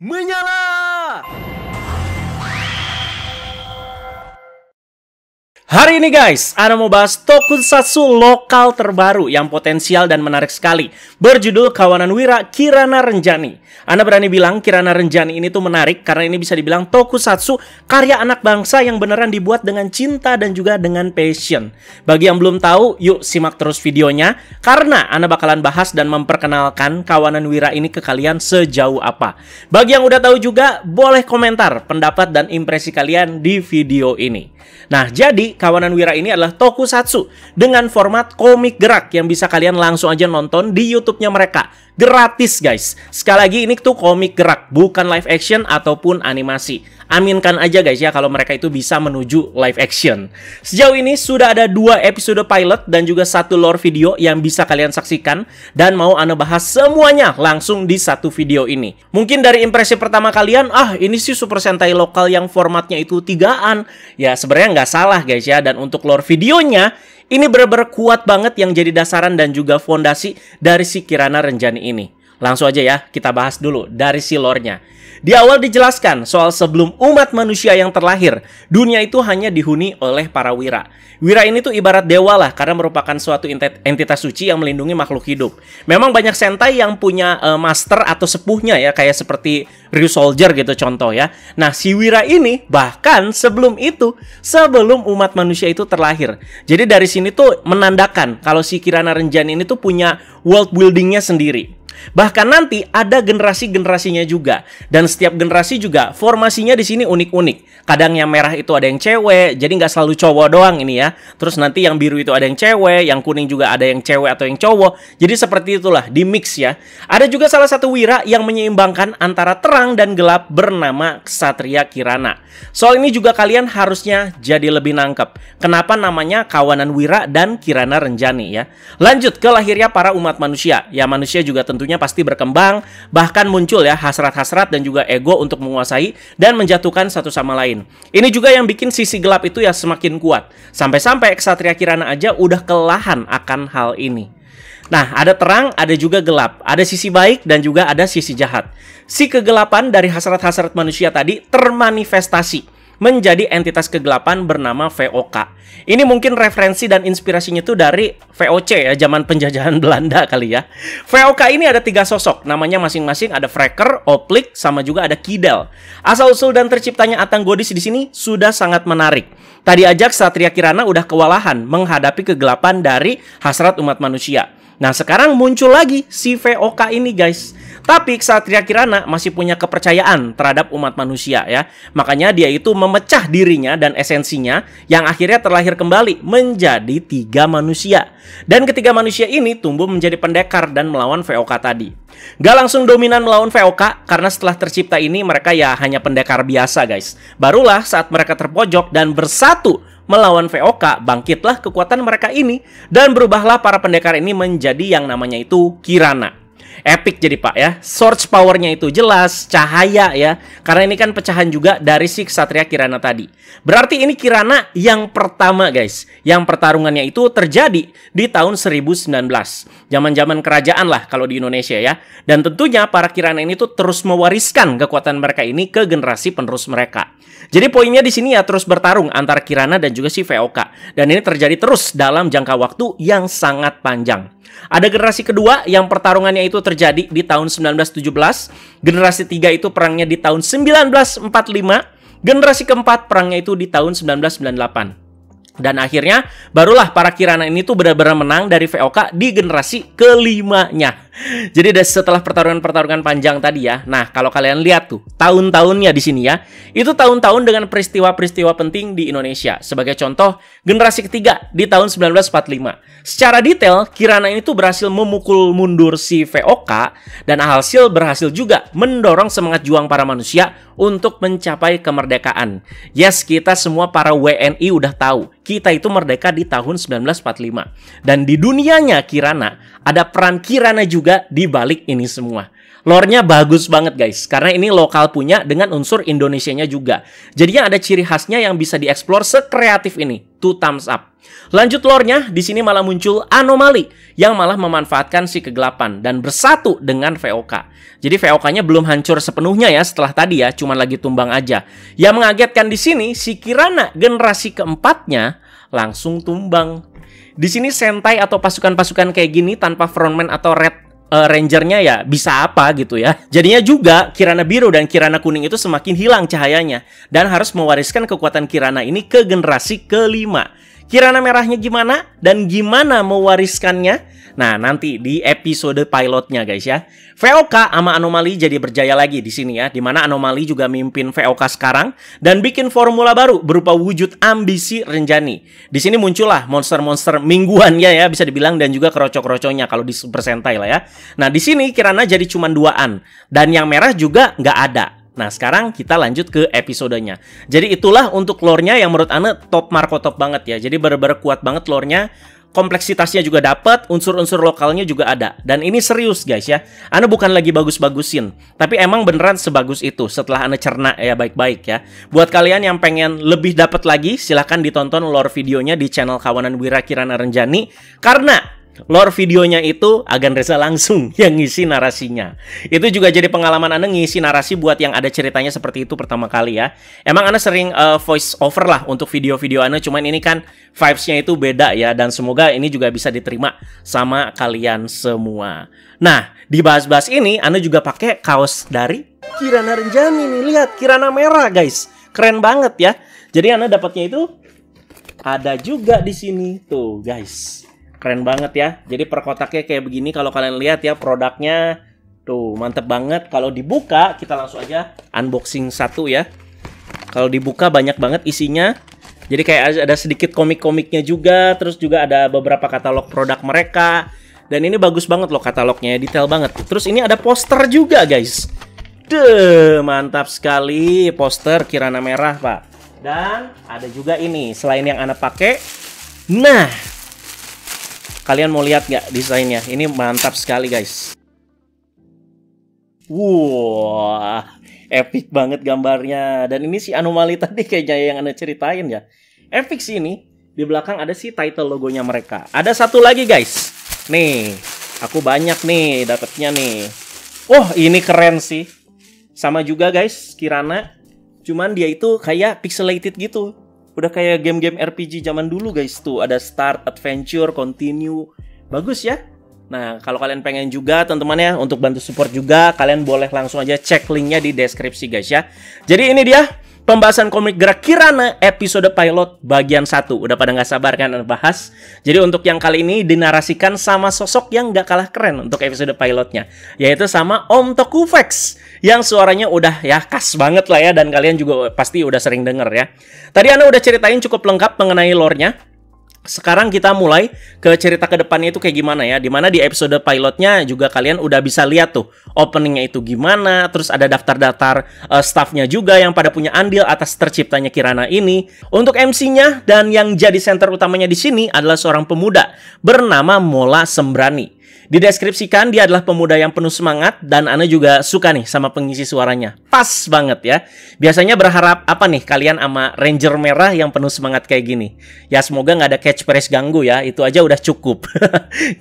Menyala! Hari ini guys, Ana mau bahas tokusatsu lokal terbaru yang potensial dan menarik sekali, berjudul Kawanan Wira Kirana Renjani. Ana berani bilang Kirana Renjani ini tuh menarik karena ini bisa dibilang tokusatsu karya anak bangsa yang beneran dibuat dengan cinta dan juga dengan passion. Bagi yang belum tahu, yuk simak terus videonya karena Ana bakalan bahas dan memperkenalkan Kawanan Wira ini ke kalian sejauh apa. Bagi yang udah tahu juga, boleh komentar pendapat dan impresi kalian di video ini. Nah, jadi Kawanan Wira ini adalah tokusatsu dengan format komik gerak yang bisa kalian langsung aja nonton di YouTube-nya mereka. Gratis guys. Sekali lagi ini tuh komik gerak, bukan live action ataupun animasi. Aminkan aja guys ya kalau mereka itu bisa menuju live action. Sejauh ini sudah ada 2 episode pilot dan juga 1 lore video yang bisa kalian saksikan. Dan mau Ana bahas semuanya langsung di satu video ini. Mungkin dari impresi pertama kalian, ini sih Super Sentai lokal yang formatnya itu 3-an. Ya sebenarnya nggak salah guys ya. Dan untuk lore videonya, ini benar-benar kuat banget yang jadi dasaran dan juga fondasi dari si Kirana Renjani ini. Langsung aja ya, kita bahas dulu dari si lore-nya. Di awal dijelaskan soal sebelum umat manusia yang terlahir, dunia itu hanya dihuni oleh para wira. Wira ini tuh ibarat dewa lah, karena merupakan suatu entitas suci yang melindungi makhluk hidup. Memang banyak sentai yang punya master atau sepuhnya ya, kayak seperti Ryu Soldier gitu contoh ya. Nah, si Wira ini bahkan sebelum itu, sebelum umat manusia itu terlahir. Jadi dari sini tuh menandakan kalau si Kirana Renjani ini tuh punya world buildingnya sendiri. Bahkan nanti ada generasi-generasinya juga. Dan setiap generasi juga formasinya di sini unik-unik. Kadang yang merah itu ada yang cewek, jadi nggak selalu cowok doang ini ya. Terus nanti yang biru itu ada yang cewek, yang kuning juga ada yang cewek atau yang cowok. Jadi seperti itulah, di mix ya. Ada juga salah satu wira yang menyeimbangkan antara terang dan gelap bernama Ksatria Kirana. Soal ini juga kalian harusnya jadi lebih nangkep. Kenapa namanya Kawanan Wira dan Kirana Renjani ya. Lanjut ke lahirnya para umat manusia. Ya manusia juga tentunya pasti berkembang, bahkan muncul ya hasrat-hasrat dan juga ego untuk menguasai dan menjatuhkan satu sama lain. Ini juga yang bikin sisi gelap itu ya semakin kuat. Sampai-sampai Ksatria Kirana aja udah kelelahan akan hal ini. Nah, ada terang, ada juga gelap. Ada sisi baik dan juga ada sisi jahat. Si kegelapan dari hasrat-hasrat manusia tadi termanifestasi menjadi entitas kegelapan bernama VOK. Ini mungkin referensi dan inspirasinya itu dari VOC ya, zaman penjajahan Belanda kali ya. VOK ini ada 3 sosok, namanya masing-masing ada Vreker, Oplik, sama juga ada Kidel. Asal-usul dan terciptanya Atang Godis di sini sudah sangat menarik. Tadi aja Ksatria Kirana udah kewalahan menghadapi kegelapan dari hasrat umat manusia. Nah, sekarang muncul lagi si VOK ini guys. Tapi Ksatria Kirana masih punya kepercayaan terhadap umat manusia ya. Makanya dia itu memecah dirinya dan esensinya yang akhirnya terlahir kembali menjadi 3 manusia. Dan ketiga manusia ini tumbuh menjadi pendekar dan melawan VOK tadi. Gak langsung dominan melawan VOK karena setelah tercipta ini mereka ya hanya pendekar biasa guys. Barulah saat mereka terpojok dan bersatu melawan VOK, bangkitlah kekuatan mereka ini dan berubahlah para pendekar ini menjadi yang namanya itu Kirana. Epic jadi pak ya. Source powernya itu jelas, cahaya ya. Karena ini kan pecahan juga dari si Ksatria Kirana tadi. Berarti ini Kirana yang pertama guys. Yang pertarungannya itu terjadi di tahun 1019. Zaman-zaman kerajaan lah kalau di Indonesia ya. Dan tentunya para Kirana ini tuh terus mewariskan kekuatan mereka ini ke generasi penerus mereka. Jadi poinnya di sini ya terus bertarung antara Kirana dan juga si VOK. Dan ini terjadi terus dalam jangka waktu yang sangat panjang. Ada generasi kedua yang pertarungannya itu terjadi di tahun 1917. Generasi 3 itu perangnya di tahun 1945. Generasi keempat perangnya itu di tahun 1998. Dan akhirnya barulah para Kirana ini tuh benar-benar menang dari VOK di generasi kelimanya. Jadi setelah pertarungan-pertarungan panjang tadi ya. Nah, kalau kalian lihat tuh tahun-tahunnya di sini ya, itu tahun-tahun dengan peristiwa-peristiwa penting di Indonesia. Sebagai contoh, generasi ketiga di tahun 1945. Secara detail, Kirana ini tuh berhasil memukul mundur si VOK dan alhasil berhasil juga mendorong semangat juang para manusia untuk mencapai kemerdekaan. Yes, kita semua para WNI udah tahu, kita itu merdeka di tahun 1945. Dan di dunianya Kirana, ada peran Kirana juga di balik ini semua. Lore-nya bagus banget guys, karena ini lokal punya dengan unsur Indonesianya juga. Jadinya ada ciri khasnya yang bisa dieksplor sekreatif ini. 2 thumbs up. Lanjut lore-nya, di sini malah muncul anomali yang malah memanfaatkan si kegelapan dan bersatu dengan VOK. Jadi VOK-nya belum hancur sepenuhnya ya setelah tadi ya, cuman lagi tumbang aja. Yang mengagetkan di sini, si Kirana generasi keempatnya langsung tumbang. Di sini Sentai atau pasukan-pasukan kayak gini tanpa frontman atau red Rangernya ya bisa apa gitu ya. Jadinya juga Kirana biru dan Kirana kuning itu semakin hilang cahayanya dan harus mewariskan kekuatan Kirana ini ke generasi kelima. Kirana merahnya gimana dan gimana mewariskannya? Nah, nanti di episode pilotnya guys ya. VOK sama Anomali jadi berjaya lagi di sini ya, dimana Anomali juga mimpin VOK sekarang dan bikin formula baru berupa wujud ambisi Renjani. Di sini muncullah monster-monster mingguan ya bisa dibilang dan juga kerocok-kerocoknya kalau di Super Sentai lah ya. Nah, di sini Kirana jadi cuma 2an dan yang merah juga nggak ada. Nah, sekarang kita lanjut ke episodenya. Jadi itulah untuk lore-nya yang menurut Ane top Marco top banget ya. Jadi bener-bener kuat banget lore-nya. Kompleksitasnya juga dapat, unsur-unsur lokalnya juga ada. Dan ini serius guys ya. Ane bukan lagi bagus-bagusin, tapi emang beneran sebagus itu setelah Ane cerna ya baik-baik ya. Buat kalian yang pengen lebih dapat lagi, silahkan ditonton lore videonya di channel Kawanan Wira Kirana Renjani. Karena lore videonya itu Agan Reza langsung yang ngisi narasinya. Itu juga jadi pengalaman Ane ngisi narasi buat yang ada ceritanya seperti itu pertama kali ya. Emang Ane sering voice over lah untuk video-video Ane, cuman ini kan vibes-nya itu beda ya. Dan semoga ini juga bisa diterima sama kalian semua. Nah, di bahas-bahas ini Ane juga pakai kaos dari Kirana Renjani nih. Lihat, Kirana merah guys. Keren banget ya. Jadi Ane dapatnya itu ada juga di sini tuh guys. Keren banget ya. Jadi per kotaknya kayak begini. Kalau kalian lihat ya produknya tuh mantep banget. Kalau dibuka kita langsung aja unboxing satu ya. Kalau dibuka banyak banget isinya. Jadi kayak ada sedikit komik-komiknya juga. Terus juga ada beberapa katalog produk mereka. Dan ini bagus banget loh katalognya. Detail banget. Terus ini ada poster juga guys. Mantap sekali. Poster Kirana merah pak. Dan ada juga ini. Selain yang Anda pakai. Nah, kalian mau lihat nggak desainnya? Ini mantap sekali guys. Wah, epic banget gambarnya. Dan ini si anomali tadi kayaknya yang Anda ceritain ya. Epic sih ini. Di belakang ada si title logonya mereka. Ada satu lagi guys. Nih, aku banyak nih dapetnya nih. Oh, ini keren sih. Sama juga guys, Kirana. Cuman dia itu kayak pixelated gitu. Udah kayak game-game RPG zaman dulu guys. Tuh ada start, adventure, continue. Bagus ya. Nah kalau kalian pengen juga teman-teman ya, untuk bantu support juga, kalian boleh langsung aja cek linknya di deskripsi guys ya. Jadi ini dia pembahasan komik gerak Kirana episode pilot bagian 1. Udah pada nggak sabar kan bahas. Jadi untuk yang kali ini dinarasikan sama sosok yang nggak kalah keren untuk episode pilotnya, yaitu sama Om Tokufex, yang suaranya udah ya khas banget lah ya. Dan kalian juga pasti udah sering denger ya. Tadi Anda udah ceritain cukup lengkap mengenai lore-nya. Sekarang kita mulai ke cerita ke depannya itu kayak gimana ya. Dimana di episode pilotnya juga kalian udah bisa lihat tuh openingnya itu gimana. Terus ada daftar-daftar staffnya juga yang pada punya andil atas terciptanya Kirana ini. Untuk MC-nya dan yang jadi center utamanya di sini adalah seorang pemuda bernama Mola Sembrani. Dideskripsikan dia adalah pemuda yang penuh semangat dan Ane juga suka nih sama pengisi suaranya. Pas banget ya. Biasanya berharap apa nih kalian sama Ranger merah yang penuh semangat kayak gini? Ya semoga nggak ada catchphrase ganggu ya. Itu aja udah cukup.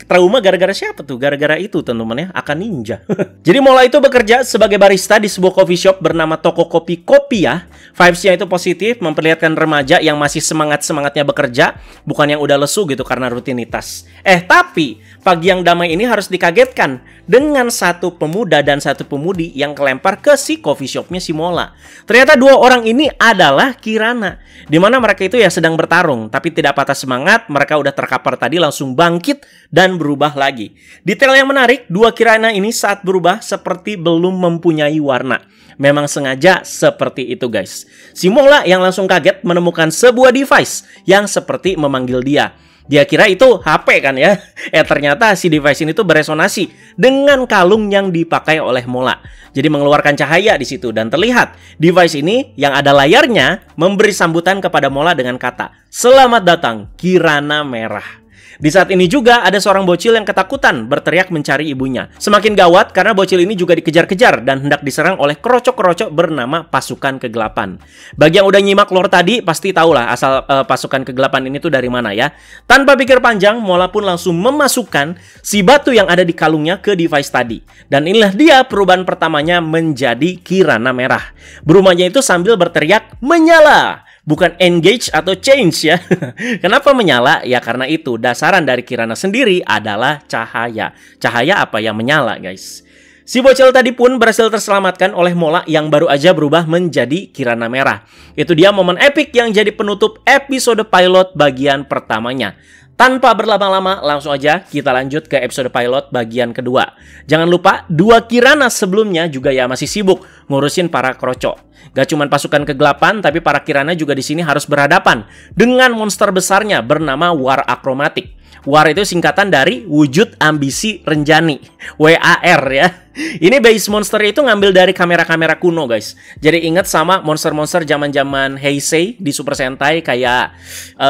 Trauma gara-gara siapa tuh? Gara-gara itu teman-teman ya. Akan ninja. Jadi Mola itu bekerja sebagai barista di sebuah coffee shop bernama Toko Kopi Kopia. Vibes-nya itu positif, memperlihatkan remaja yang masih semangat-semangatnya bekerja, bukan yang udah lesu gitu karena rutinitas. Tapi pagi yang damai ini harus dikagetkan dengan satu pemuda dan satu pemudi yang kelempar ke si coffee shopnya si Mola. Ternyata dua orang ini adalah Kirana, dimana mereka itu ya sedang bertarung, tapi tidak patah semangat. Mereka udah terkapar tadi langsung bangkit dan berubah lagi. Detail yang menarik, dua Kirana ini saat berubah seperti belum mempunyai warna. Memang sengaja seperti itu guys. Si Mola yang langsung kaget menemukan sebuah device yang seperti memanggil dia. Dia kira itu HP kan ya. Ternyata si device ini tuh beresonasi dengan kalung yang dipakai oleh Mola. Jadi mengeluarkan cahaya di situ dan terlihat device ini yang ada layarnya memberi sambutan kepada Mola dengan kata, "Selamat datang Kirana Merah." Di saat ini juga ada seorang bocil yang ketakutan berteriak mencari ibunya. Semakin gawat karena bocil ini juga dikejar-kejar dan hendak diserang oleh kerocok-kerocok bernama pasukan kegelapan. Bagi yang udah nyimak lore tadi pasti tahulah asal pasukan kegelapan ini tuh dari mana ya. Tanpa pikir panjang, Mola pun langsung memasukkan si batu yang ada di kalungnya ke device tadi. Dan inilah dia perubahan pertamanya menjadi Kirana merah. Berubahnya itu sambil berteriak menyala. Bukan engage atau change ya. Kenapa menyala? Ya karena itu dasaran dari Kirana sendiri adalah cahaya. Cahaya apa yang menyala guys. Si bocil tadi pun berhasil terselamatkan oleh Mola yang baru aja berubah menjadi Kirana merah. Itu dia momen epic yang jadi penutup episode pilot bagian pertamanya. Tanpa berlama-lama, langsung aja kita lanjut ke episode pilot bagian kedua. Jangan lupa, dua Kirana sebelumnya juga ya masih sibuk ngurusin para kroco. Gak cuma pasukan kegelapan, tapi para Kirana juga di sini harus berhadapan dengan monster besarnya bernama War Akromatik. War itu singkatan dari Wujud Ambisi Renjani, WAR ya. Ini base monster itu ngambil dari kamera-kamera kuno guys. Jadi ingat sama monster-monster zaman-zaman Heisei di Super Sentai kayak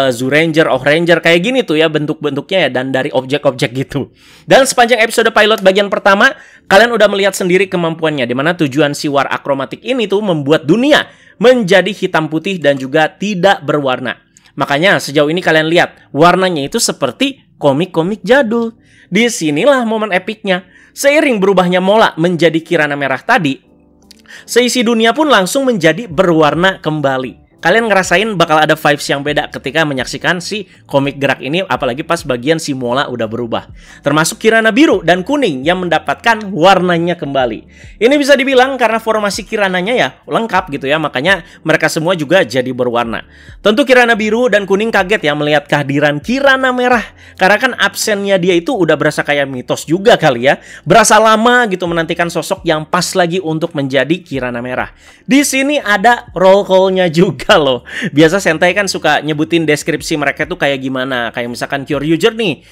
Zyuranger, Ohranger kayak gini tuh ya bentuk-bentuknya ya, dan dari objek-objek gitu. Dan sepanjang episode pilot bagian pertama, kalian udah melihat sendiri kemampuannya, dimana tujuan si War Akromatik ini tuh membuat dunia menjadi hitam putih dan juga tidak berwarna. Makanya sejauh ini kalian lihat warnanya itu seperti komik-komik jadul. Disinilah momen epicnya. Seiring berubahnya Mola menjadi Kirana merah tadi, seisi dunia pun langsung menjadi berwarna kembali. Kalian ngerasain bakal ada vibes yang beda ketika menyaksikan si komik gerak ini, apalagi pas bagian si Mola udah berubah. Termasuk Kirana biru dan kuning yang mendapatkan warnanya kembali. Ini bisa dibilang karena formasi Kirananya ya lengkap gitu ya, makanya mereka semua juga jadi berwarna. Tentu Kirana biru dan kuning kaget ya melihat kehadiran Kirana merah, karena kan absennya dia itu udah berasa kayak mitos juga kali ya. Berasa lama gitu menantikan sosok yang pas lagi untuk menjadi Kirana merah. Di sini ada roll call-nya juga loh. Biasa Sentai kan suka nyebutin deskripsi mereka tuh kayak gimana. Kayak misalkan Kyoryuger nih,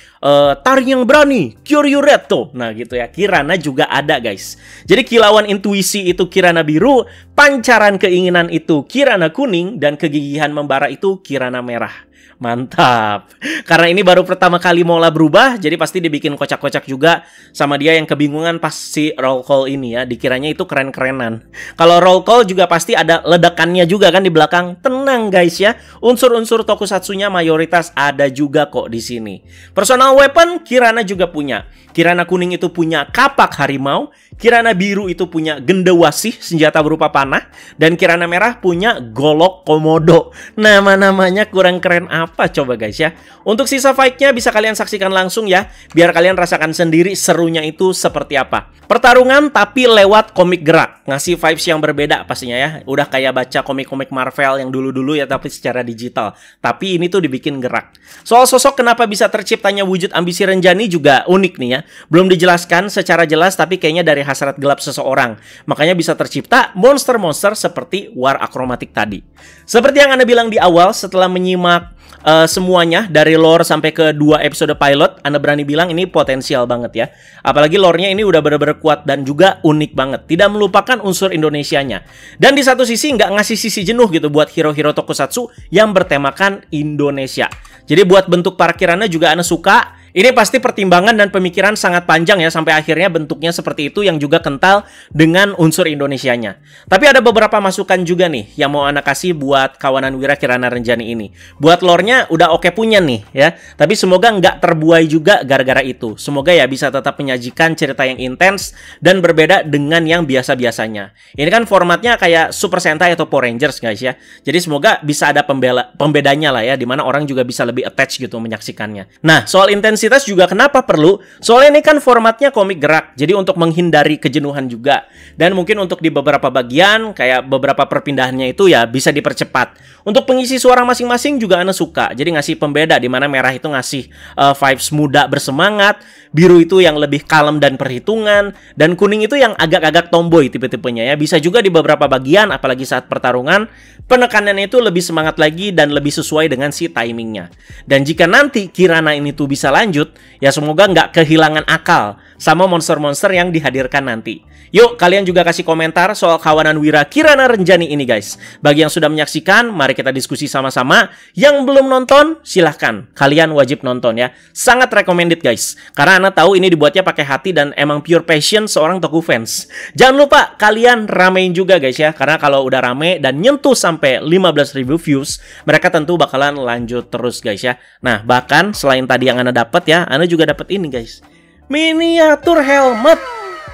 taring yang berani, Kyoryu-Red. Nah gitu ya, Kirana juga ada guys. Jadi kilauan intuisi itu Kirana biru, pancaran keinginan itu Kirana kuning, dan kegigihan membara itu Kirana merah. Mantap. Karena ini baru pertama kali Mola berubah, jadi pasti dibikin kocak-kocak juga sama dia yang kebingungan pas si roll call ini ya. Dikiranya itu keren-kerenan. Kalau roll call juga pasti ada ledakannya juga kan di belakang. Tenang guys ya. Unsur-unsur tokusatsunya mayoritas ada juga kok di sini. Personal weapon Kirana juga punya. Kirana kuning itu punya kapak harimau, Kirana biru itu punya gendewasih, senjata berupa panah, dan Kirana merah punya golok komodo. Nama-namanya kurang keren apa coba guys ya. Untuk sisa fight-nya bisa kalian saksikan langsung ya, biar kalian rasakan sendiri serunya itu seperti apa. Pertarungan tapi lewat komik gerak, ngasih vibes yang berbeda pastinya ya. Udah kayak baca komik-komik Marvel yang dulu-dulu ya, tapi secara digital. Tapi ini tuh dibikin gerak. Soal sosok kenapa bisa terciptanya Wujud Ambisi Renjani juga unik nih ya. Belum dijelaskan secara jelas, tapi kayaknya dari hasrat gelap seseorang. Makanya bisa tercipta monster-monster seperti War Akromatik tadi. Seperti yang Anda bilang di awal, setelah menyimak semuanya dari lore sampai ke 2 episode pilot, Anda berani bilang ini potensial banget ya. Apalagi lore-nya ini udah bener-bener kuat dan juga unik banget. Tidak melupakan unsur Indonesianya. Dan di satu sisi nggak ngasih sisi jenuh gitu buat hero-hero tokusatsu yang bertemakan Indonesia. Jadi buat bentuk para Kirana juga Anda suka. Ini pasti pertimbangan dan pemikiran sangat panjang ya, sampai akhirnya bentuknya seperti itu yang juga kental dengan unsur Indonesianya. Tapi ada beberapa masukan juga nih yang mau anak kasih buat kawanan Wira Kirana Renjani ini. Buat lore-nya udah oke punya nih ya, tapi semoga nggak terbuai juga gara-gara itu. Semoga ya bisa tetap menyajikan cerita yang intens dan berbeda dengan yang biasa-biasanya. Ini kan formatnya kayak Super Sentai atau Power Rangers guys ya. Jadi semoga bisa ada pembedanya lah ya, dimana orang juga bisa lebih attach gitu menyaksikannya. Nah, soal intensitas juga kenapa perlu? Soalnya ini kan formatnya komik gerak, jadi untuk menghindari kejenuhan juga. Dan mungkin untuk di beberapa bagian, kayak beberapa perpindahannya itu ya bisa dipercepat. Untuk pengisi suara masing-masing juga Anda suka, jadi ngasih pembeda, dimana merah itu ngasih vibes muda bersemangat, biru itu yang lebih kalem dan perhitungan, dan kuning itu yang agak-agak tomboy tipe-tipenya ya. Bisa juga di beberapa bagian, apalagi saat pertarungan, penekanannya itu lebih semangat lagi dan lebih sesuai dengan si timingnya. Dan jika nanti Kirana ini tuh bisa lanjut, ya semoga nggak kehilangan akal sama monster-monster yang dihadirkan nanti. Yuk, kalian juga kasih komentar soal kawanan Wira Kirana Renjani ini guys. Bagi yang sudah menyaksikan, mari kita diskusi sama-sama. Yang belum nonton, silahkan. Kalian wajib nonton ya. Sangat recommended guys. Karena Ana tahu ini dibuatnya pakai hati dan emang pure passion seorang Toku fans. Jangan lupa kalian ramein juga guys ya. Karena kalau udah rame dan nyentuh sampai 15.000 views, mereka tentu bakalan lanjut terus guys ya. Nah, bahkan selain tadi yang Ana dapat ya, Ana juga dapat ini guys. Miniatur helmet.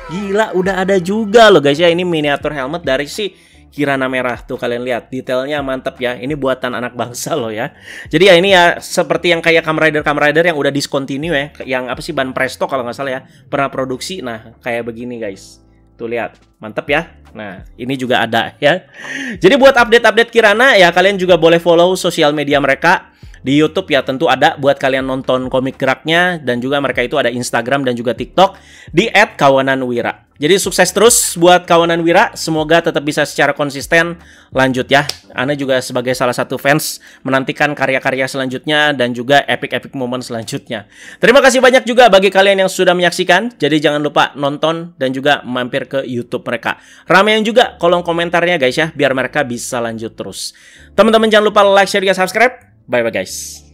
Gila, udah ada juga loh guys ya. Ini miniatur helmet dari si Kirana merah. Tuh kalian lihat, detailnya mantep ya. Ini buatan anak bangsa loh ya. Jadi ya ini ya seperti yang kayak Kamen Rider yang udah discontinue ya. Yang apa sih, ban presto kalau nggak salah ya. Pernah produksi, nah kayak begini guys. Tuh lihat, mantep ya. Nah, ini juga ada ya. Jadi buat update-update Kirana ya, kalian juga boleh follow sosial media mereka. Di YouTube ya tentu ada buat kalian nonton komik geraknya, dan juga mereka itu ada Instagram dan juga TikTok di @kawananwira. Jadi sukses terus buat Kawanan Wira, semoga tetap bisa secara konsisten lanjut ya. Ana juga sebagai salah satu fans menantikan karya-karya selanjutnya dan juga epic-epic moment selanjutnya. Terima kasih banyak juga bagi kalian yang sudah menyaksikan. Jadi jangan lupa nonton dan juga mampir ke YouTube mereka. Ramein juga kolom komentarnya guys ya, biar mereka bisa lanjut terus. Teman-teman jangan lupa like, share, dan subscribe. Bye-bye guys.